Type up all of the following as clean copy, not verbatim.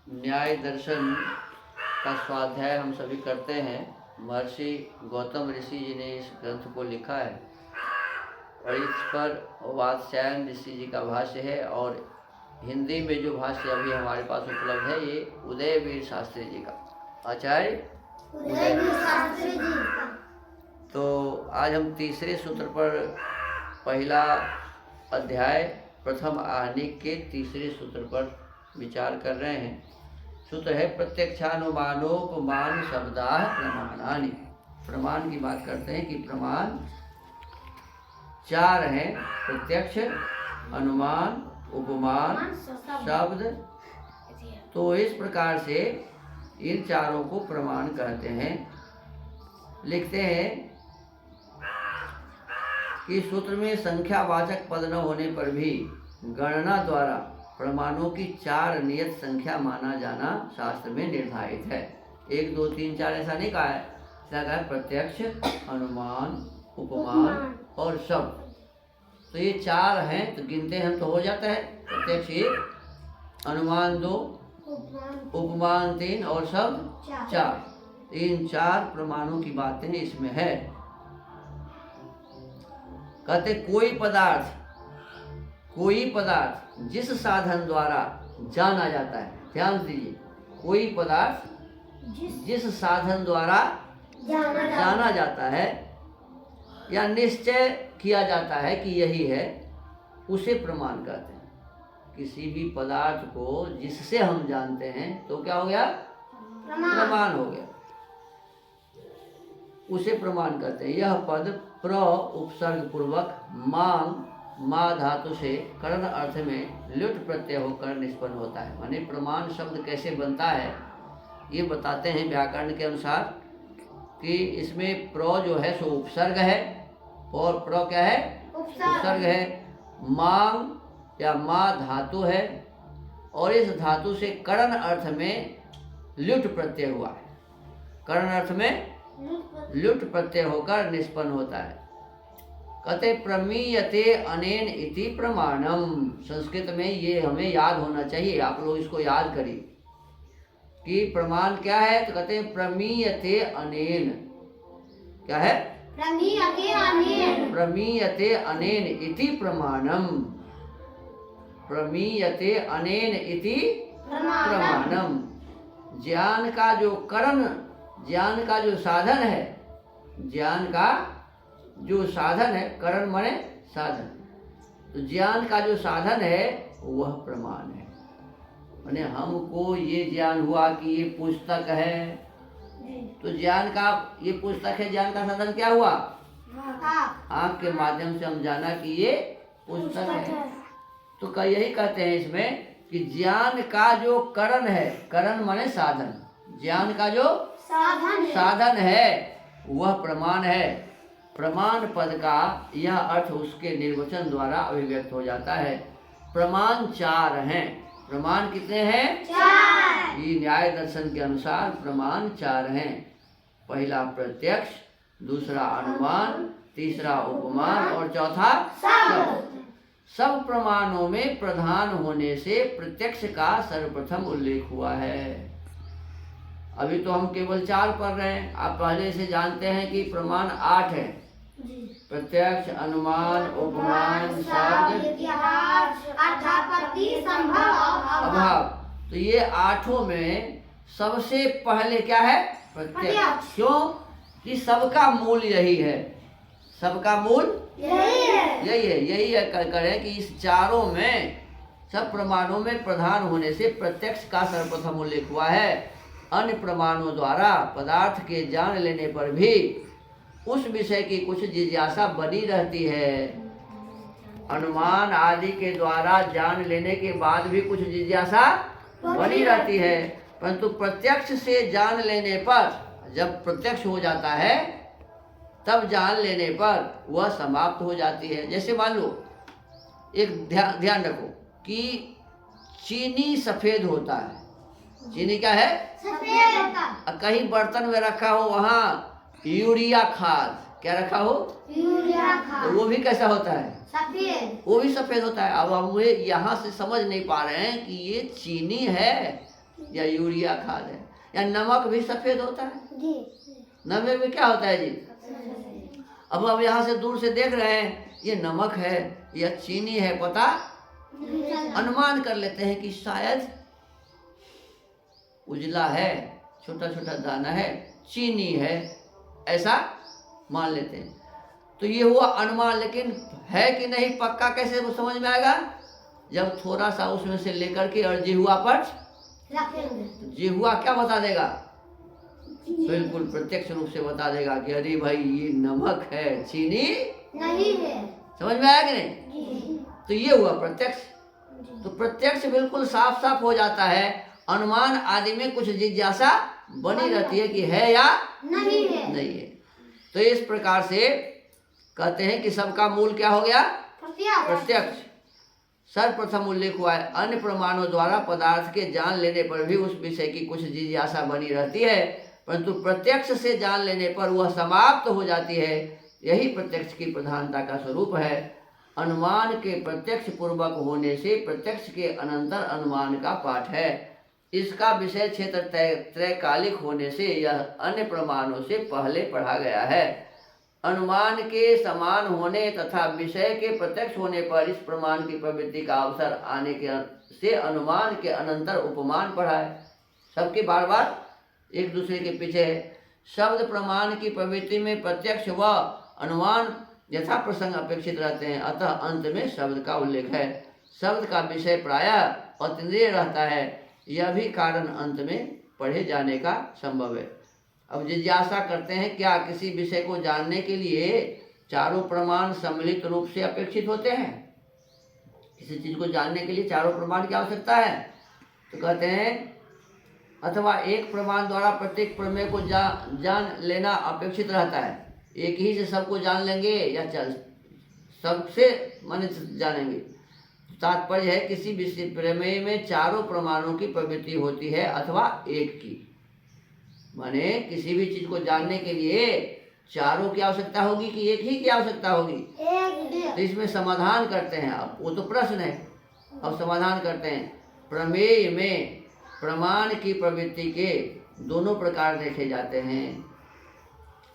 न्याय दर्शन का स्वाध्याय हम सभी करते हैं। महर्षि गौतम ऋषि जी ने इस ग्रंथ को लिखा है और इस पर वात्स्यायन ऋषि जी का भाष्य है और हिंदी में जो भाष्य अभी हमारे पास उपलब्ध है ये उदयवीर शास्त्री जी का, आचार्य उदयवीर शास्त्री जी का। तो आज हम तीसरे सूत्र पर पहला अध्याय प्रथम आहनिक के तीसरे सूत्र पर विचार कर रहे हैं। सूत्र है प्रत्यक्षानुमानोपमान शब्दाः प्रमाणानि। प्रमाण की बात करते हैं कि प्रमाण चार हैं, प्रत्यक्ष, अनुमान, उपमान, शब्द। तो इस प्रकार से इन चारों को प्रमाण कहते हैं। लिखते हैं कि सूत्र में संख्यावाचक पद न होने पर भी गणना द्वारा प्रमाणों की चार नियत संख्या माना जाना शास्त्र में निर्धारित है। 1, 2, 3, 4 ऐसा नहीं कहा है। क्या कहा है? प्रत्यक्ष, अनुमान, उपमान और शब्द। तो ये चार हैं, तो गिनते हम तो हो जाता है। प्रत्यक्ष 1, अनुमान 2, उपमान 3 और शब्द 4। इन चार प्रमाणों की बातें इसमें है। कहते कोई पदार्थ जिस साधन द्वारा जाना जाता है, ध्यान दीजिए, कोई पदार्थ जिस साधन द्वारा जाना जाता है या निश्चय किया जाता है कि यही है, उसे प्रमाण कहते हैं। किसी भी पदार्थ को जिससे हम जानते हैं तो क्या हो गया? प्रमाण हो गया, उसे प्रमाण कहते हैं। यह पद प्र उपसर्ग पूर्वक मां धातु से करण अर्थ में लुट प्रत्यय होकर निष्पन्न होता है। माने प्रमाण शब्द कैसे बनता है ये बताते हैं व्याकरण के अनुसार कि इसमें प्र जो है सो उपसर्ग है और प्र क्या है? उपसर्ग है। मांग या मां धातु है और इस धातु से करण अर्थ में लुट प्रत्यय हुआ है। करण अर्थ में लुट प्रत्यय होकर निष्पन्न होता है। कहते प्रमीयते अनेन इति प्रमाणम। संस्कृत में ये हमें याद होना चाहिए, आप लोग इसको याद करिए कि प्रमाण क्या है। तो कहते प्रमीयते अनेन, क्या है? प्रमीयते अनेन इति प्रमाणम। प्रमीयते अनेन इति प्रमाणम। ज्ञान का जो करण, ज्ञान का जो साधन है, ज्ञान का जो साधन है, करण माने साधन, तो ज्ञान का जो साधन है वह प्रमाण है। माने हमको ये ज्ञान हुआ कि ये पुस्तक है, तो ज्ञान का ये पुस्तक है, ज्ञान का साधन क्या हुआ? आँख के माध्यम से हम जाना कि ये पुस्तक है। तो यही कहते हैं इसमें कि ज्ञान का जो करण है, करण माने साधन, ज्ञान का जो साधन है वह प्रमाण है। प्रमाण पद का यह अर्थ उसके निर्वचन द्वारा अभिव्यक्त हो जाता है। प्रमाण चार हैं। प्रमाण कितने हैं? चार। ये न्याय दर्शन के अनुसार प्रमाण चार हैं। पहला प्रत्यक्ष, दूसरा अनुमान, तीसरा उपमान और चौथा शब्द। सब प्रमाणों में प्रधान होने से प्रत्यक्ष का सर्वप्रथम उल्लेख हुआ है। अभी तो हम केवल 4 पढ़ रहे हैं, आप पहले से जानते हैं कि प्रमाण 8 है। प्रत्यक्ष, अनुमान, उपमान, शब्द, अभाव। तो ये 8 में सबसे पहले क्या है? प्रत्यक्ष। क्यों? कि सबका मूल यही है, सबका मूल यही है। करें कि इस चारों में, सब प्रमाणों में प्रधान होने से प्रत्यक्ष का सर्वप्रथम उल्लेख हुआ है। अन्य प्रमाणों द्वारा पदार्थ के जान लेने पर भी उस विषय की कुछ जिज्ञासा बनी रहती है। अनुमान आदि के द्वारा जान लेने के बाद भी कुछ जिज्ञासा बनी रहती है, परंतु प्रत्यक्ष से जान लेने पर, जब प्रत्यक्ष हो जाता है तब जान लेने पर वह समाप्त हो जाती है। जैसे मान लो, एक ध्यान रखो कि चीनी सफेद होता है। चीनी क्या है? सफेद होता है। कहीं बर्तन में रखा हो वहाँ यूरिया खाद, क्या रखा हो? यूरिया खाद। तो वो भी कैसा होता है? सफेद। वो भी सफेद होता है। अब हम यहाँ से समझ नहीं पा रहे हैं कि ये चीनी है या यूरिया खाद है, या नमक भी सफेद होता है जी। नमक में क्या होता है जी? अब यहाँ से दूर से देख रहे हैं ये नमक है या चीनी है, पता अनुमान कर लेते हैं कि शायद उजला है, छोटा छोटा दाना है, चीनी है, ऐसा मान लेते हैं। तो ये हुआ अनुमान, लेकिन है कि नहीं पक्का कैसे वो समझ में आएगा? जब थोड़ा सा उसमें से लेकर के और जिह्वा पर जिह्वा क्या बता देगा? बिल्कुल प्रत्यक्ष रूप से बता देगा कि अरे भाई ये नमक है, चीनी नहीं है। समझ में आया कि नहीं? तो ये हुआ प्रत्यक्ष। तो प्रत्यक्ष बिल्कुल साफ साफ हो जाता है। अनुमान आदि में कुछ जिज्ञासा बनी रहती है कि है या नहीं है। नहीं है। तो इस प्रकार से कहते हैं कि सबका मूल क्या हो गया? प्रत्यक्ष। सर्वप्रथम उल्लेख हुआ है अन्य प्रमाणों द्वारा पदार्थ के जान लेने पर भी उस विषय की कुछ जिज्ञासा बनी रहती है, परंतु प्रत्यक्ष से जान लेने पर वह समाप्त हो जाती है। यही प्रत्यक्ष की प्रधानता का स्वरूप है। अनुमान के प्रत्यक्ष पूर्वक होने से प्रत्यक्ष के अनंतर अनुमान का पाठ है। इसका विषय क्षेत्र त्रैकालिक होने से यह अन्य प्रमाणों से पहले पढ़ा गया है। अनुमान के समान होने तथा विषय के प्रत्यक्ष होने पर इस प्रमाण की प्रवृत्ति का अवसर आने के से अनुमान के अनंतर उपमान पढ़ा है। सबके बार बार एक दूसरे के पीछे है। शब्द प्रमाण की प्रवृत्ति में प्रत्यक्ष व अनुमान यथा प्रसंग अपेक्षित रहते हैं, अतः अंत में शब्द का उल्लेख है। शब्द का विषय प्रायः अतीन्द्रिय रहता है, यह भी कारण अंत में पढ़े जाने का संभव है। अब जिज्ञासा करते हैं क्या किसी विषय को जानने के लिए चारों प्रमाण सम्मिलित रूप से अपेक्षित होते हैं? किसी चीज को जानने के लिए चारों प्रमाण की आवश्यकता है? तो कहते हैं अथवा एक प्रमाण द्वारा प्रत्येक प्रमेय को जान लेना अपेक्षित रहता है। एक ही से सबको जान लेंगे या सबसे माने जानेंगे? तात्पर्य है किसी विषय प्रमेय में चारों प्रमाणों की प्रवृत्ति होती है अथवा एक की। माने किसी भी चीज को जानने के लिए चारों की आवश्यकता होगी कि एक ही की आवश्यकता होगी? तो इसमें समाधान करते हैं। अब वो तो प्रश्न है, अब समाधान करते हैं। प्रमेय में प्रमाण की प्रवृत्ति के दोनों प्रकार देखे जाते हैं।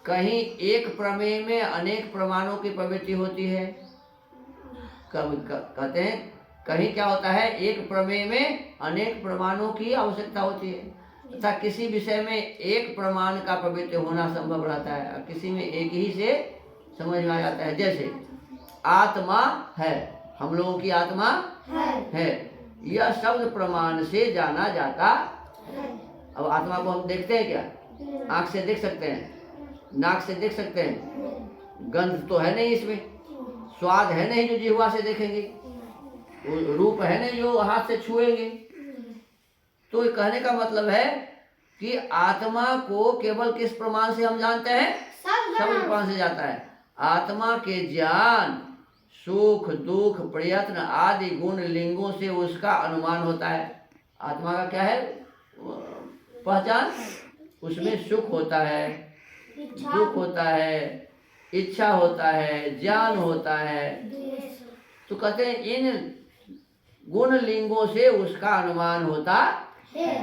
कहीं एक प्रमेय में अनेक प्रमाणों की प्रवृत्ति होती है। कहते हैं कहीं क्या होता है, एक प्रमेय में अनेक प्रमाणों की आवश्यकता होती है तथा किसी विषय में एक प्रमाण का प्रवृत्ति होना संभव रहता है और किसी में एक ही से समझ में आ जाता है। जैसे आत्मा है, हम लोगों की आत्मा है, यह शब्द प्रमाण से जाना जाता है। अब आत्मा को हम देखते हैं क्या? आँख से देख सकते हैं, नाक से देख सकते हैं, गंध तो है नहीं, इसमें स्वाद है नहीं जो जिह्वा से देखेंगे, रूप है नहीं जो हाथ से छुएंगे। तो कहने का मतलब है कि आत्मा को केवल किस प्रमाण से हम जानते हैं? शब्द प्रमाण से जाता है। आत्मा के ज्ञान सुख दुख प्रयत्न आदि गुण लिंगों से उसका अनुमान होता है। आत्मा का क्या है पहचान? उसमें सुख होता है, दुख होता है, इच्छा होता है, ज्ञान होता है। तो कहते हैं इन गुण लिंगों से उसका अनुमान होता है।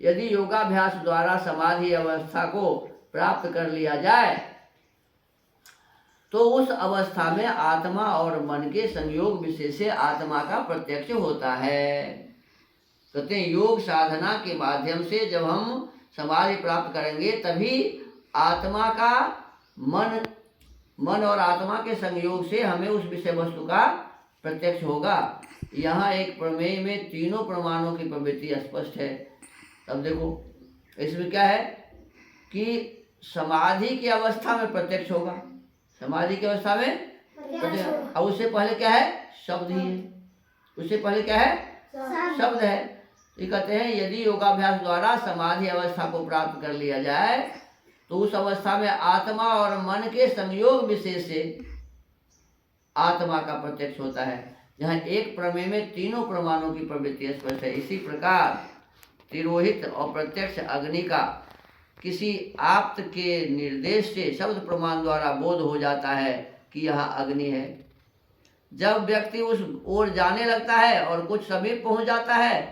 यदि योगाभ्यास द्वारा समाधि अवस्था को प्राप्त कर लिया जाए तो उस अवस्था में आत्मा और मन के संयोग विशेष से आत्मा का प्रत्यक्ष होता है। कहते हैं योग साधना के माध्यम से जब हम समाधि प्राप्त करेंगे तभी आत्मा का मन और आत्मा के संयोग से हमें उस विषय वस्तु का प्रत्यक्ष होगा। यहाँ एक प्रमेय में तीनों प्रमाणों की प्रवृत्ति स्पष्ट है। अब देखो इसमें क्या है कि समाधि की अवस्था में प्रत्यक्ष होगा, समाधि की अवस्था में प्रत्यक्ष। अब उससे पहले क्या है? शब्द ही है। उससे पहले क्या है? शब्द है। ये कहते हैं यदि योगाभ्यास द्वारा समाधि अवस्था को प्राप्त कर लिया जाए तो उस अवस्था में आत्मा और मन के संयोग विशेष से आत्मा का प्रत्यक्ष होता है। जहाँ एक प्रमेय में तीनों प्रमाणों की प्रवृत्ति स्पष्ट है। इसी प्रकार तिरोहित और प्रत्यक्ष अग्नि का किसी आप्त के निर्देश से शब्द प्रमाण द्वारा बोध हो जाता है कि यह अग्नि है। जब व्यक्ति उस ओर जाने लगता है और कुछ समीप पहुंच जाता है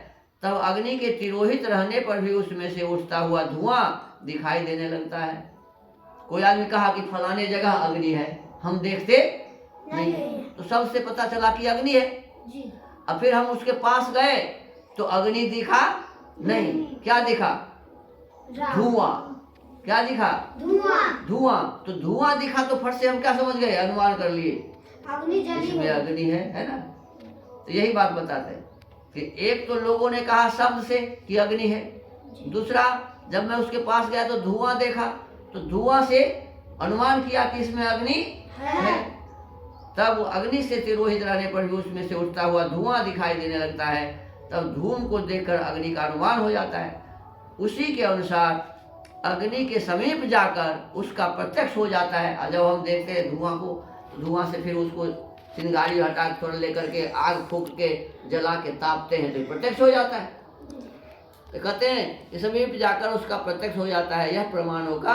तब अग्नि के तिरोहित रहने पर भी उसमें से उठता हुआ धुआं दिखाई देने लगता है। कोई आदमी कहा कि फलाने जगह अग्नि है, हम देखते नहीं, तो सबसे पता चला कि अग्नि है। जी। अब फिर हम उसके पास गए तो अग्नि दिखा नहीं, क्या दिखा? धुआं। क्या दिखा? धुआं। धुआं। तो धुआं दिखा तो फट से हम क्या समझ गए? अनुमान कर लिए अग्नि जली इसमें है। अग्नि है ना। तो यही बात बताते हैं कि एक तो लोगों ने कहा शब्द से कि अग्नि है, दूसरा जब मैं उसके पास गया तो धुआं देखा, तो धुआं से अनुमान किया कि इसमें अग्नि है। तब अग्नि से तिरोहित रहने पर भी उसमें से उठता हुआ धुआं दिखाई देने लगता है। तब धूम को देखकर अग्नि का अनुमान हो जाता है। उसी के अनुसार अग्नि के समीप जाकर उसका प्रत्यक्ष हो जाता है। और जब हम देखते हैं धुआं को, तो धुआं से फिर उसको चिंगारी हटा थोड़ा लेकर के आग फूंक के जला के तापते हैं तो प्रत्यक्ष हो जाता है। तो कहते हैं कि समीप जाकर उसका प्रत्यक्ष हो जाता है। यह प्रमाणों का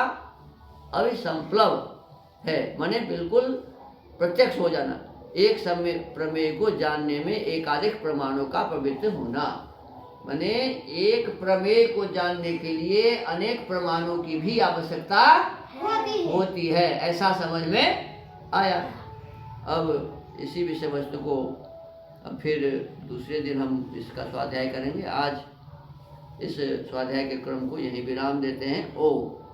अविसंप्लव है, माने बिल्कुल प्रत्यक्ष हो जाना। एक समय प्रमेय को जानने में एकाधिक प्रमाणों का प्रवृत्त होना, माने एक प्रमेय को जानने के लिए अनेक प्रमाणों की भी आवश्यकता होती है, ऐसा समझ में आया। अब इसी विषय वस्तु को अब फिर दूसरे दिन हम इसका स्वाध्याय करेंगे। आज इस स्वाध्याय के क्रम को यहीं विराम देते हैं। ओम।